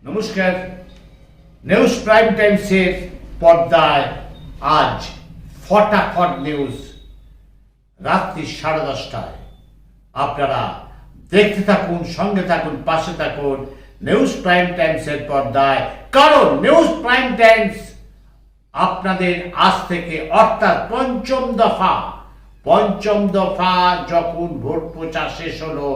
নমস্কার। News prime টাইমসের পর্দায় আজ ফটাফট নিউজ রাত্রি 10:30টায়। আপনারা দেখতে থাকুন, সঙ্গে থাকুন, পাশে থাকুন নিউজ প্রাইম টাইমসের পর্দায়, কারণ নিউজ প্রাইম টাইমস আপনাদের আজ থেকে অর্থাৎ পঞ্চম দফা যখন ভোট প্রচার শেষ হলো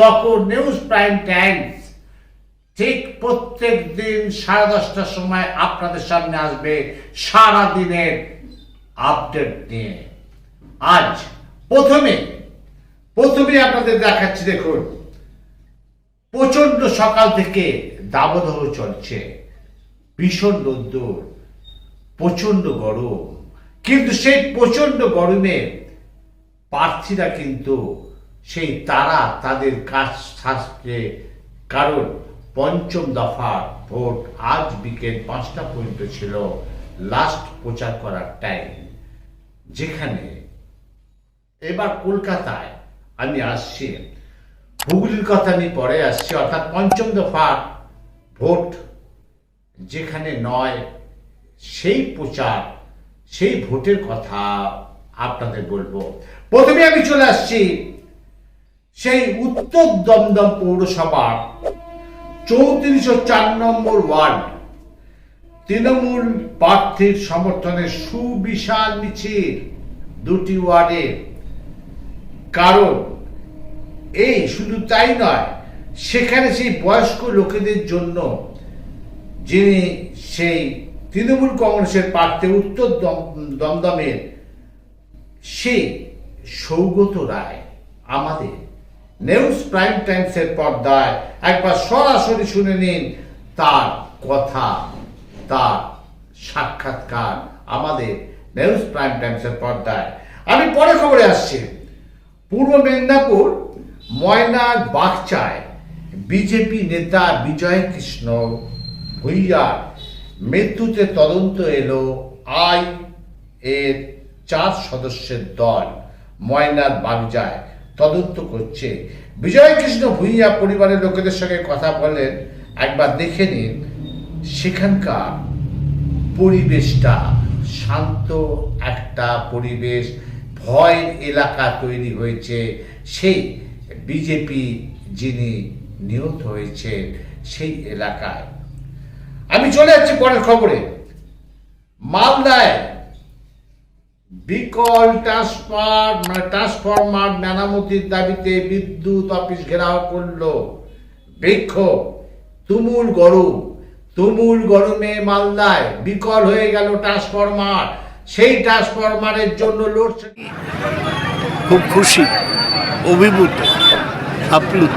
তখন নিউজ প্রাইম টাইমস ঠিক প্রত্যেক দিন 10:30টার সময় আপনাদের সামনে আসবে সারা দিনের আপডেট নিয়ে। আজ প্রথমে আপনাদের দেখাচ্ছি, দেখুন প্রচন্ড সকাল থেকে দাবদাহ চলছে, ভীষণ রোদ্দুর, প্রচন্ড গরম, কিন্তু সেই প্রচন্ড গরমে প্রার্থীরা কিন্তু সেই তারা তাদের কাজ সারছে, কারণ পঞ্চম দফা ভোট আজ বিকেল 5টা পর্যন্ত ছিল লাস্ট প্রচার করার টাইম। যেখানে এবার কলকাতায় আমি আসছি, হুগলির কথা আমি পরে আসছি, অর্থাৎ পঞ্চম দফা ভোট যেখানে নয় সেই প্রচার, সেই ভোটের কথা আপনাদের বলবো। প্রথমে আমি চলে আসছি সেই উত্তর দমদম পৌরসভার 3404 নম্বর ওয়ার্ড, তৃণমূল প্রার্থীর সমর্থনে সুবিশাল মিছিল দুটি ওয়ার্ডে। কারণ এই শুধু তাই নয়, সেখানে সেই বয়স্ক লোকেদের জন্য যিনি সেই তৃণমূল কংগ্রেসের প্রার্থী উত্তর দমদমের সেই সৌগত রায় আমাদের নিউজ প্রাইম টাইমসের পর্দায় একবার সরাসরি শুনে নিন তার কথা, তার সাক্ষাৎকার আমাদের নিউজ প্রাইম টাইমসের পর্দায়। আমি পরে খবরে আসছি, পূর্ব মেদিনীপুর ময়নার বাগচায় বিজেপি নেতা বিজয় কৃষ্ণ ভূঁইয়ার মৃত্যুতে তদন্ত এলো আই এর 4 সদস্যের দল ময়নার বাগচায় তদন্ত করছে। বিজয় কৃষ্ণ ভূঁইয়া পরিবারের লোকেদের সঙ্গে কথা বলেন, একবার দেখে নিন সেখানকার পরিবেশটা, শান্ত একটা পরিবেশ, ভয় এলাকা তৈরি হয়েছে সেই বিজেপি যিনি নিহত হয়েছেন সেই এলাকায়। আমি চলে যাচ্ছি পরের খবরে। মালদায় বিকল ট্রান্সফরমার মেরামতির দাবিতে বিদ্যুৎ অফিস ঘেরাও করল বিক্ষোভ। তুমুল গরমে মালদায় বিকল হয়ে গেল ট্রান্সফরমার, সেই ট্রান্সফরমারের জন্য লোডশেডিং। খুব খুশি, অভিভূত, আপ্লুত।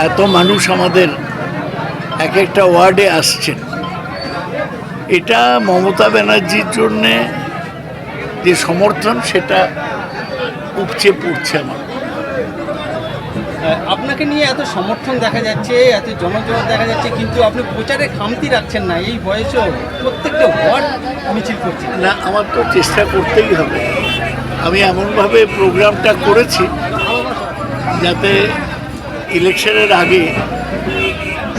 এত মানুষ আমাদের এক একটা ওয়ার্ডে আসছেন, এটা মমতা ব্যানার্জির জন্যে যে সমর্থন সেটা উপচে পড়ছে আমার। আপনাকে নিয়ে এত সমর্থন দেখা যাচ্ছে, এত জনজোয়ার দেখা যাচ্ছে, কিন্তু আপনি প্রচারে খামতি রাখছেন না। এই বয়সেও প্রত্যেকটা ওয়ার্ড মিছিল করছে না, আমার তো চেষ্টা করতেই হবে। আমি এমনভাবে প্রোগ্রামটা করেছি যাতে ইলেকশনের আগে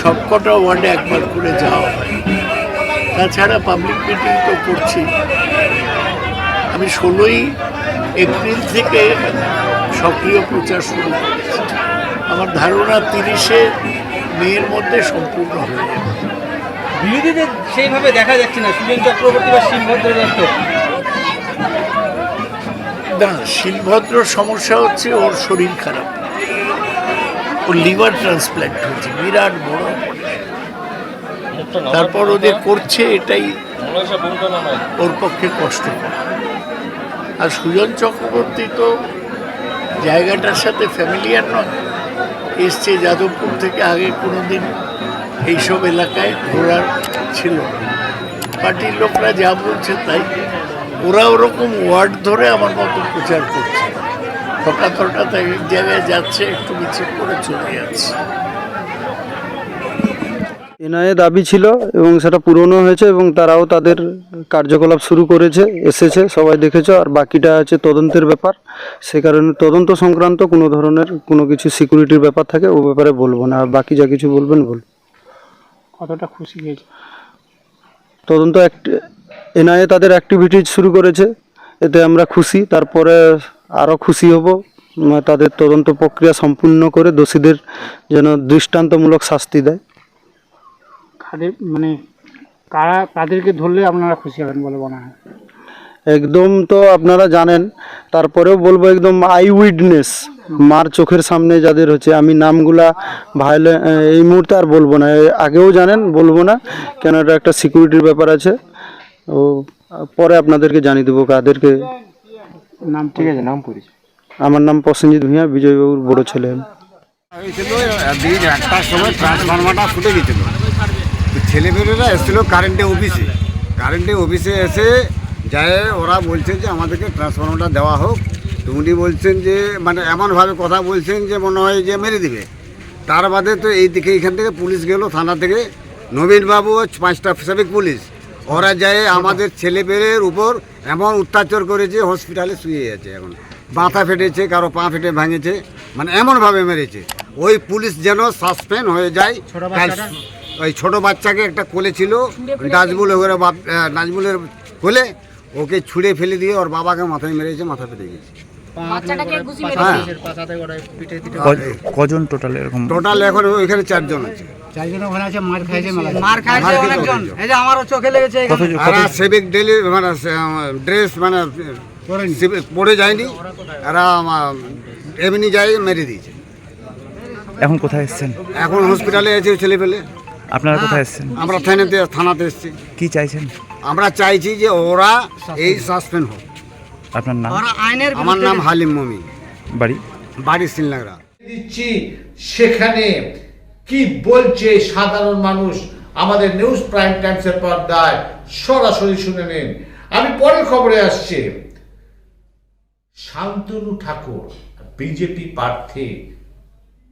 সবকটা ওয়ার্ডে একবার করে যাওয়া হয়। তাছাড়া পাবলিক মিটিং তো করছি। আমি 16ই এপ্রিল থেকে সক্রিয় প্রচার শুরু করেছি। আমার ধারণা 30শে মের মধ্যে সম্পূর্ণ হয়ে যাবে। বিরোধীদের সেইভাবে দেখা যাচ্ছে না, সুজন চক্রবর্তী বা শিলভদ্র দত্ত। না, শিলভদ্রর সমস্যা হচ্ছে ওর শরীর খারাপ, ওর লিভার ট্রান্সপ্ল্যান্ট হয়েছে, বিরাট বড়। তারপর ও যে করছে এটাই ওর পক্ষে কষ্ট। আর সুজন চক্রবর্তী তো জায়গাটার সাথে ফ্যামিলিয়ার নয়, এসছে যাদবপুর থেকে, আগে কোনোদিন এইসব এলাকায় ঘোরার ছিল। পার্টির লোকরা যা বলছে তাই, ওরা ওরকম ওয়ার্ড ধরে আমার মতো প্রচার করছে। হঠাৎ এক জায়গায় যাচ্ছে, একটু মিছিল করে চলে যাচ্ছে। এনআইএ দাবি ছিল এবং সেটা পূরণও হয়েছে, এবং তারাও তাদের কার্যকলাপ শুরু করেছে, এসেছে, সবাই দেখেছো। আর বাকিটা আছে তদন্তের ব্যাপার, সে কারণে তদন্ত সংক্রান্ত কোনো ধরনের কোনো কিছু সিকিউরিটির ব্যাপার থাকে ও ব্যাপারে বলবো না, আর বাকি যা কিছু বলবেন বলুন। কতটা খুশি হয়েছে? তদন্ত এনআইএ তাদের অ্যাক্টিভিটিজ শুরু করেছে, এতে আমরা খুশি। তারপরে আরও খুশি হব তাদের তদন্ত প্রক্রিয়া সম্পূর্ণ করে দোষীদের যেন দৃষ্টান্তমূলক শাস্তি দেয়। কাদের মানে কাদেরকে ধরলে আপনারা খুশি হবেন বলে মনে হয়? একদম তো আপনারা জানেন, তারপরেও বলবো একদম আই উইটনেস, মার চোখের সামনে যাদের হচ্ছে, আমি নামগুলা এই মুহূর্তে আর বলবো না, আগেও জানেন বলবো না, কেন এটা একটা সিকিউরিটির ব্যাপার আছে। ও পরে আপনাদেরকে জানিয়ে দেবো কাদেরকে। নাম ঠিক আছে, নাম পরিচয়। আমার নাম প্রসেনজিৎ ভূঁইয়া, বিজয়বাবুর বড় ছেলে। হয়েছিল দিন 1টার সময় ট্রান্সফরমারটা ফুটে গেছিল, তো ছেলেমেয়েরা এসেছিল কারেন্টে অফিসে এসে যায়, ওরা বলছে যে আমাদেরকে ট্রান্সফরমারটা দেওয়া হোক। তো উনি বলছেন যে মানে এমনভাবে কথা বলছেন যে মনে হয় যে মেরে দিবে। তার বাদে তো এইখান থেকে পুলিশ গেল, থানা থেকে নবীনবাবু 5টা ট্রাফিক পুলিশ, ওরা যায় আমাদের ছেলেমেয়ের উপর এমন অত্যাচার করেছে, হসপিটালে শুয়ে আছে এখন, মাথা ফেটেছে, কারো পা ফেটে ভেঙেছে, মানে এমনভাবে মেরেছে। ওই পুলিশ যেন সাসপেন্ড হয়ে যায়। ওই ছোট বাচ্চাকে একটা কোলে ছিল, নাজমুলের কোলে, ওকে ছুঁড়ে ফেলে দিয়ে ওর বাবাকে মাথায় মেরেছে, মাথা ফেটে গেছে। কজন টোটাল এরকম? টোটাল এখন ওইখানে 4 জন আছে। আমারও চোখে লেগেছে। এরা সিভিক ড্রেস মানে পরে যায়নি, এরা এমনি যায় মেরে দিয়েছে। এখন কোথায় এসেছেন? এখন হসপিটালে আছে ছেলে পেলে। আপনারা কোথায় এসেছেন? আমরা থানাতে এসেছি। কি চাইছেন? আমরা চাইছি যে ওরা এই সাসপেন্ড হোক। আপনার নাম? আমার নাম হালিম মমিন, বাড়ি শ্রীনগরা। দিচ্ছি সেখানে কি বলছে সাধারণ মানুষ, আমাদের নিউজ প্রাইম টাইমসের পর্দায় সরাসরি শুনে নিন। আমি পরের খবরে আসছি। শান্তনু ঠাকুর বিজেপি প্রার্থী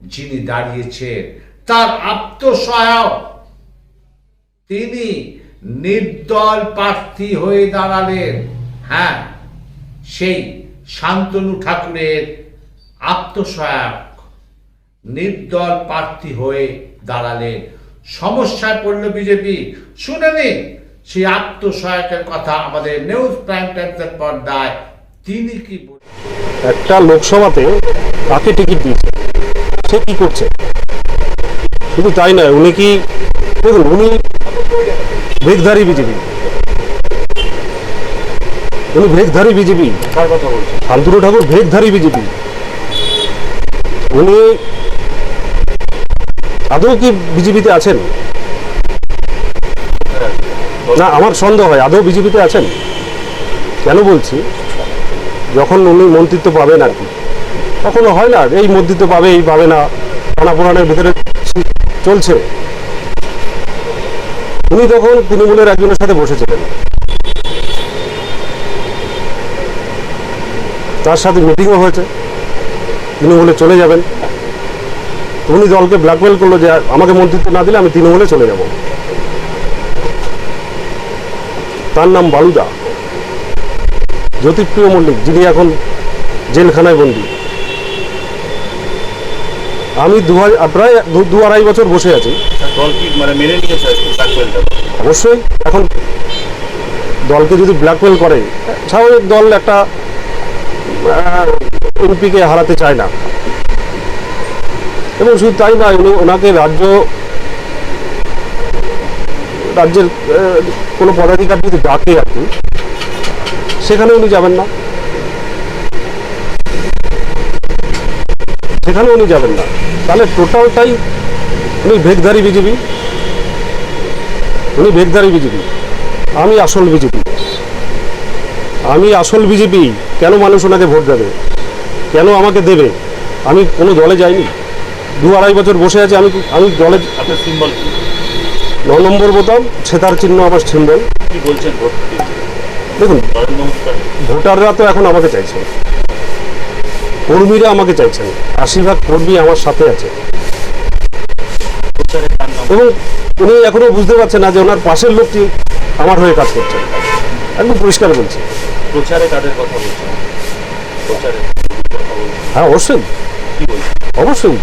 যিনি দাঁড়িয়েছেন, তার আত্মসহায়ক, তিনি নির্দল প্রার্থী হয়ে দাঁড়ালেন। হ্যাঁ, সেই শান্তনু ঠাকুরের আত্মসহায়ক নির্দল প্রার্থী হয়ে দাঁড়ালেন। সমস্যায় পড়ল বিজেপি। শুনে নিন সেই আত্মসহায়কের কথা আমাদের নিউজ প্রাইম টাইমসের পর্দায়। তিনি কি বলেন? একটা লোকসভাতে তাকে টিকিট দিয়েছে, সে কি করছে? শুধু তাই নয়, উনি কি দেখুন, উনি ভেগধারী বিজেপি, উনি ভেগধারী বিজেপি। শান্তনু ঠাকুর ভেগধারী বিজেপি। উনি আদৌ কি বিজেপিতে আছেন? না, আমার সন্দেহ হয় আদৌ বিজেপিতে আছেন। কেন বলছি, যখন উনি মন্ত্রিত্ব পাবেন আর কি, কখনো হয় না এই মন্ত্রিত্ব পাবে এই পাবে না, টানাপোড়ানের ভিতরে চলছে। উনি তখন তৃণমূলের একজনের সাথে বসেছিলেন, তার সাথে মিটিংও হয়েছে, তৃণমূলে চলে যাবেন। উনি দলকে ব্ল্যাকমেল করলো যে আমাকে মন্ত্রিত্ব না দিলে আমি তৃণমূলে চলে যাব। তার নাম বালুদা, জ্যোতিপ্রিয় মল্লিক, যিনি এখন জেলখানায় বন্দী। আমি প্রায় 2-2.5 বছর বসে আছি। অবশ্যই এখন দলকে যদি ব্ল্যাকমেল করে, স্বাভাবিক দল একটা এমপিকে হারাতে চায় না। এবং শুধু তাই নয়, উনি ওনাকে রাজ্যের কোনো পদাধিকার যদি ডাকে আর কি, সেখানে উনি যাবেন না, সেখানে উনি যাবেন না। তাহলে টোটালটাই উনি ভেগধারী বিজেপি, উনি ভেগধারী বিজেপি। আমি আসল বিজেপি, আমি আসল বিজেপি। কেন মানুষ ওনাকে ভোট দেবে, কেন আমাকে দেবে? আমি কোনো দলে যাইনি, 2-2.5 বছর বসে আছি। আমি দলে 9 নম্বর বোতাম, সেতার চিহ্ন আমার সিম্বল। দেখুন, ভোটাররা তো এখন আমাকে চাইছে, কর্মীরা আমাকে চাইছেন, 80% কর্মী আমার সাথে আছে। এবং উনি এখনো বুঝতে পারছেন না যে ওনার পাশের লোকটি আমার হয়ে কাজ করছে। একদম পরিষ্কার বলছি। হ্যাঁ, অবশ্যই অবশ্যই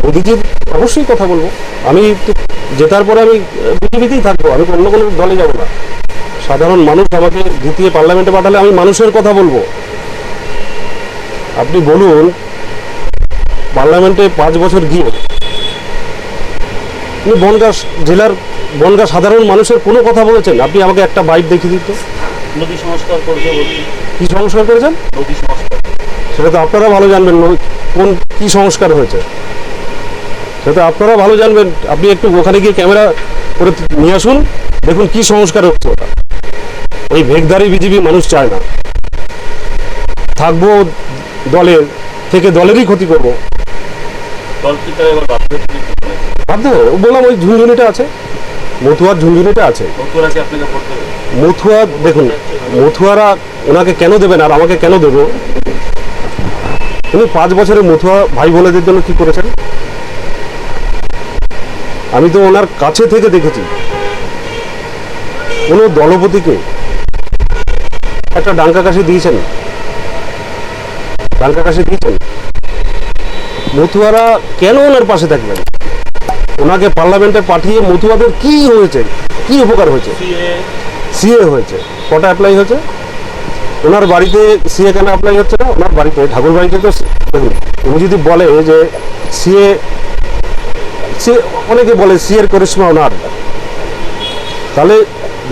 মোদিজির অবশ্যই কথা বলবো। আমি তো জেতার পরে আমি বিজেপিতেই থাকবো, আমি অন্য কোনো দলে যাব না। সাধারণ মানুষ আমাকে জিতিয়ে পার্লামেন্টে পাঠালে আমি মানুষের কথা বলবো। আপনি বলুন, পার্লামেন্টে 5 বছর গিয়ে আপনি বনগাঁ জেলার বনগাঁ সাধারণ মানুষের কোনো কথা বলেছেন? আপনি আমাকে একটা বাইট দেখিয়ে দিত। নদী সংস্কার করবে বলছি। কি সংস্কার করেছেন? নদী সংস্কার। সেটা তো আপনারা ভালো জানবেন, কোন কি সংস্কার হয়েছে সেটা তো আপনারা ভালো জানবেন। আপনি একটু ওখানে গিয়ে ক্যামেরা করে নিয়ে আসুন, দেখুন কি সংস্কার হচ্ছে ওটা। এই ভেগধারী বিজেপি মানুষ চায় না। থাকবো দলের থেকে দলেরই ক্ষতি করবো। বাধ্য বললাম, ওই ঝুনঝুনিটা আছে, মথুয়ার ঝুনঝুনিটা আছে। মথুয়া দেখুন, মথুয়ারা ওনাকে কেন দেবেন আর আমাকে কেন দেবো? উনি 5 বছরে মথুয়া ভাই বোনেদের জন্য কি করেছেন? আমি তো ওনার কাছে থেকে দেখেছি কোনো দলপতিকে একটা ডাঙ্কা কাশি দিয়েছেন, ডাঙ্কা কাশি দিয়েছেন। মথুয়ারা কেন ওনার পাশে থাকবেন? ওনাকে পার্লামেন্টে পাঠিয়ে মথুয়াদের কি হয়েছে, কি উপকার হয়েছে? সিএ হয়েছে, কটা অ্যাপ্লাই হয়েছে? ওনার বাড়িতে সিএ কেন অ্যাপ্লাই হচ্ছে না? ওনার বাড়িতে ঠাকুর বাড়িতে তো দেখুন, উনি যদি বলে যে সিএ, অনেকে বলে সিএর করিশ্মা ওনার, তাহলে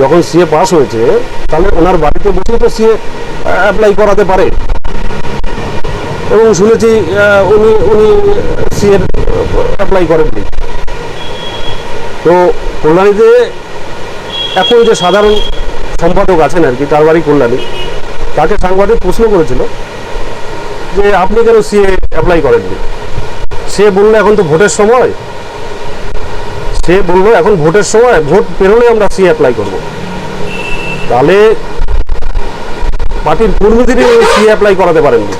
যখন সিএ পাস হয়েছে তাহলে ওনার বাড়িতে বসে তো সিএ অ্যাপ্লাই করাতে পারে। এবং শুনেছি উনি সিএর অ্যাপ্লাই করেননি। তো কল্যাণীতে এখন যে সাধারণ সম্পাদক আছেন আর কি, তার বাড়ি কল্যাণী, তাকে সাংবাদিক প্রশ্ন করেছিল যে আপনি কেন সিএ অ্যাপ্লাই করেননি? সে বললো এখন তো ভোটের সময়, সে বললো এখন ভোটের সময়, ভোট পেরোলে আমরা সিএ অ্যাপ্লাই করব। তাহলে পার্টির কর্মীদেরই সিএ অ্যাপ্লাই করাতে পারেননি,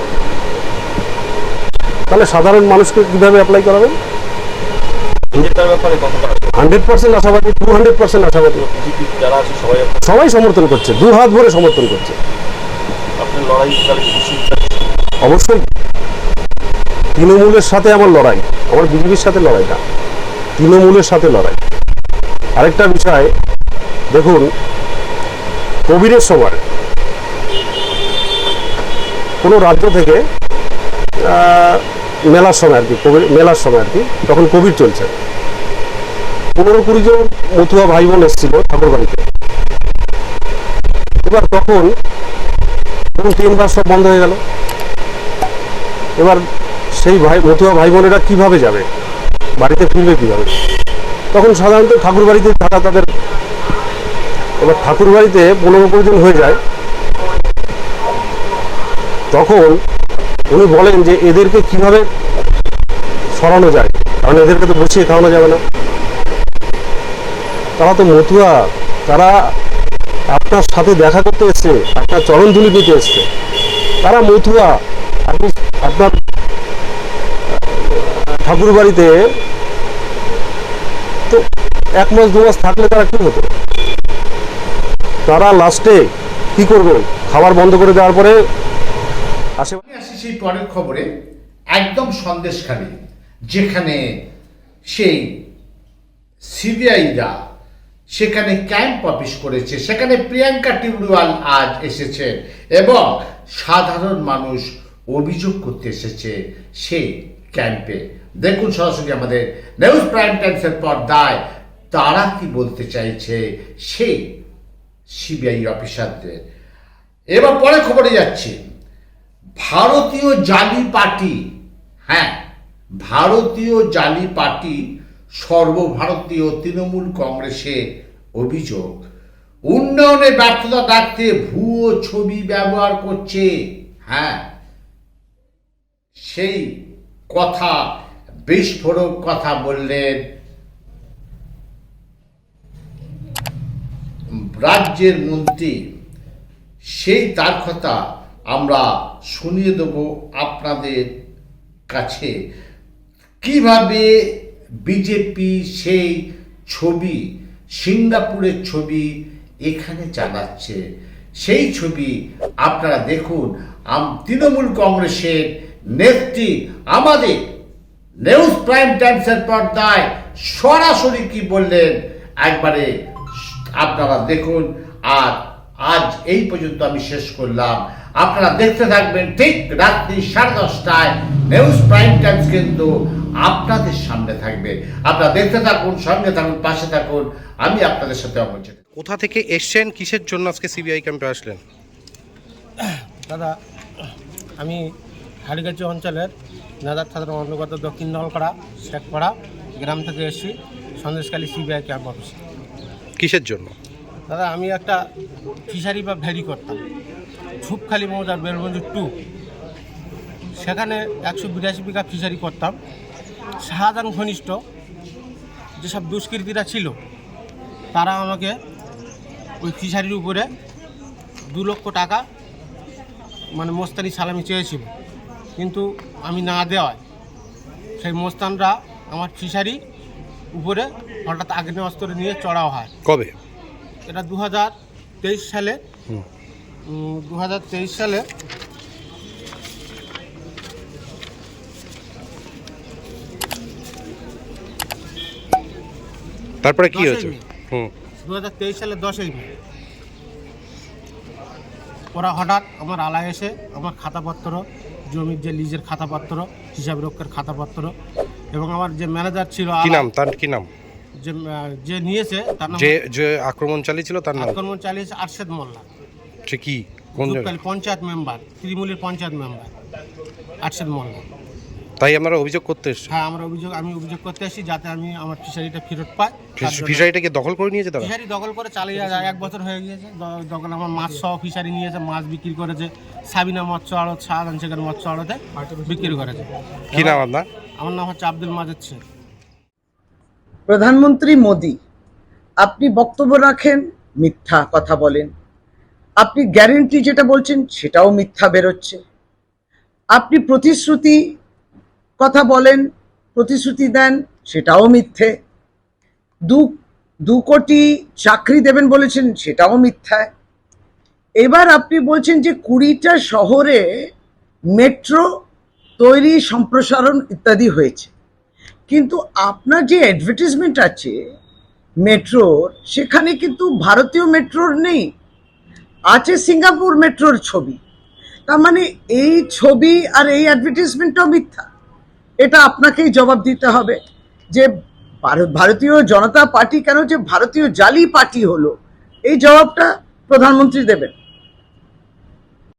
তাহলে সাধারণ মানুষকে কিভাবে অ্যাপ্লাই করাবেন? 100% আশাবাদী, 200% আশাবাদী। সবাই সমর্থন করছে, 2 হাত ভরে সমর্থন করছে। অবশ্যই তৃণমূলের সাথে আমার লড়াই, আমার বিজেপির সাথে লড়াই না, তৃণমূলের সাথে লড়াই। আরেকটা বিষয় দেখুন, কোভিডের সময় কোনো রাজ্য থেকে মেলার সময় আর কি, মেলার সময় আর কি, তখন কোভিড চলছে, 15-20 জন মথুয়া ভাই বোন এসেছিল ঠাকুর বাড়িতে। এবার তখন 3 মাস সব বন্ধ হয়ে গেল। এবার সেই মথুয়া ভাই বোনেরা কিভাবে যাবে, বাড়িতে ফিরবে কিভাবে? তখন সাধারণত ঠাকুর বাড়িতে থাকা তাদের, এবার ঠাকুর বাড়িতে 15-20 জন হয়ে যায়। তখন উনি বলেন যে এদেরকে কিভাবে সরানো যায়, কারণ এদেরকে তো বসিয়ে খাওয়ানো যাবে না। তারা তো মথুয়া, তারা আপনার সাথে দেখা করতে এসছে, আপনার চরণধুলি নিতে এসছে, তারা মথুয়া। আপনি আপনার ঠাকুর বাড়িতে তো 1 মাস 2 মাস থাকলে তারা কি হতো? তারা লাস্টে কি করবে? খাবার বন্ধ করে দেওয়ার পরে আসি সেই পরের খবরে, একদম সন্দেশখালী, যেখানে সেই সিবিআইরা সেখানে ক্যাম্প অফিস করেছে, সেখানে প্রিয়াঙ্কা টিউডওয়াল আজ এসেছেন এবং সাধারণ মানুষ অভিযোগ করতে এসেছে সেই ক্যাম্পে। দেখুন সরাসরি আমাদের নিউজ প্রাইম টাইমসের পর্দায় তারা কি বলতে চাইছে সেই সিবিআই অফিসারদের। এবার পরে খবরে যাচ্ছি, ভারতীয় জালি পার্টি, হ্যাঁ ভারতীয় জালি পার্টি সর্বভারতীয় তৃণমূল কংগ্রেসে অভিযোগ উন্নয়নে ব্যর্থতা ডাকতে ভুয়ো ছবি ব্যবহার করছে। হ্যাঁ, সেই কথা, বিস্ফোরক কথা বললেন রাজ্যের মন্ত্রী। সেই তার কথা আমরা শুনিয়ে দেব আপনাদের কাছে, কিভাবে বিজেপি সেই ছবি, সিঙ্গাপুরের ছবি এখানে চালাচ্ছে। সেই ছবি আপনারা দেখুন। তৃণমূল কংগ্রেসের নেত্রী, আমাদের নিউজ প্রাইম টাইমসের পর্দায় সরাসরি কি বললেন একবারে আপনারা দেখুন। আর আজ এই পর্যন্ত আমি শেষ করলাম। আপনারা দেখতে থাকবেন ঠিক রাত্রি 10:30টায় নিউজ প্রাইম টাইমস কিন্তু আপনাদের সামনে থাকবে। আপনারা দেখতে থাকুন, সঙ্গে থাকুন, পাশে থাকুন। আমি আপনাদের সাথে অপরিচিত। কোথা থেকে এসছেন, কিসের জন্য আজকে সিবিআই ক্যাম্পে আসলেন? দাদা, আমি হাড়িগাছি অঞ্চলের নাদার থানার অন্তর্গত দক্ষিণ নলপাড়া শেখপাড়া গ্রাম থেকে এসেছি সন্দেশখালী সিবিআই ক্যাম্প অফিসে। কিসের জন্য? দাদা, আমি একটা ফিশারি বা ভেরি করতাম ঝুপখালি মৌজার বেলগঞ্জ 2, সেখানে 182 বিঘা ফিশারি করতাম। শাহজাহান ঘনিষ্ঠ যেসব দুষ্কৃতীরা ছিল তারা আমাকে ওই ফিশারির উপরে 2 লক্ষ টাকা মানে মোস্তানি সালামি চেয়েছিল, কিন্তু আমি না দেওয়ায় সেই মোস্তানরা আমার ফিশারি উপরে হঠাৎ আগ্নেয়াস্ত্র নিয়ে চড়াও হয়। কবে? এটা 2023 সালে। 2023 সালে তারপরে কি হয়েছে? 2023 সালে 10ই মে ওরা হঠাৎ আমার আলায় এসে আমার খাতাপত্র, জমির যে লিজের খাতাপত্র, হিসাব রক্ষার খাতাপত্র এবং আমার যে ম্যানেজার ছিল, কি নাম তার, কি নাম? যে নিয়েছে তার নাম, যে আক্রমণ চালিয়েছিল তার নাম? আক্রমণ চালিয়েছে আরশেদ মোল্লা। সে কি, কোন ঝুপখালি পঞ্চায়েত মেম্বার, তৃণমূলের পঞ্চায়েত মেম্বার আরশেদ মোল্লা। তাই আপনারা অভিযোগ করতে এসেছেন? হ্যাঁ, আমি অভিযোগ করতে এসেছি যাতে আমি আমার ফিশারিটা ফেরত পাই। ফিশারিটাকে দখল করে নিয়েছে তারা? ফিশারি দখল করে চালিয়ে যায়, 1 বছর হয়ে গিয়েছে। দখল আমার মাছ সহ ফিশারি নিয়েছে, মাছ বিক্রি করেছে সাবিনা মৎস্য আড়ত, শাহজাহান শেখের মৎস্য আড়তে বিক্রি করেছে। কি নাম আপনার? আমার নাম হচ্ছে আব্দুল মাজেদ শেখ। প্রধানমন্ত্রী মোদি, আপনি বক্তব্য রাখেন, মিথ্যা কথা বলেন। আপনি গ্যারেন্টি যেটা বলছেন সেটাও মিথ্যা বেরোচ্ছে। আপনি প্রতিশ্রুতি কথা বলেন, প্রতিশ্রুতি দেন, সেটাও মিথ্যে। 2 কোটি চাকরি দেবেন বলেছেন, সেটাও মিথ্যা। এবার আপনি বলছেন যে 20টা শহরে মেট্রো তৈরি, সম্প্রসারণ ইত্যাদি হয়েছে, কিন্তু আপনার যে অ্যাডভার্টাইজমেন্ট আছে মেট্রোর, সেখানে কিন্তু ভারতীয় মেট্রোর নেই, আছে সিঙ্গাপুর মেট্রোর ছবি। তার মানে এই ছবি আর এই অ্যাডভার্টাইজমেন্টটাও মিথ্যা। এটা আপনাকেই জবাব দিতে হবে যে ভারতীয় জনতা পার্টি কেন যে ভারতীয় জালি পার্টি হলো, এই জবাবটা প্রধানমন্ত্রী দেবেন।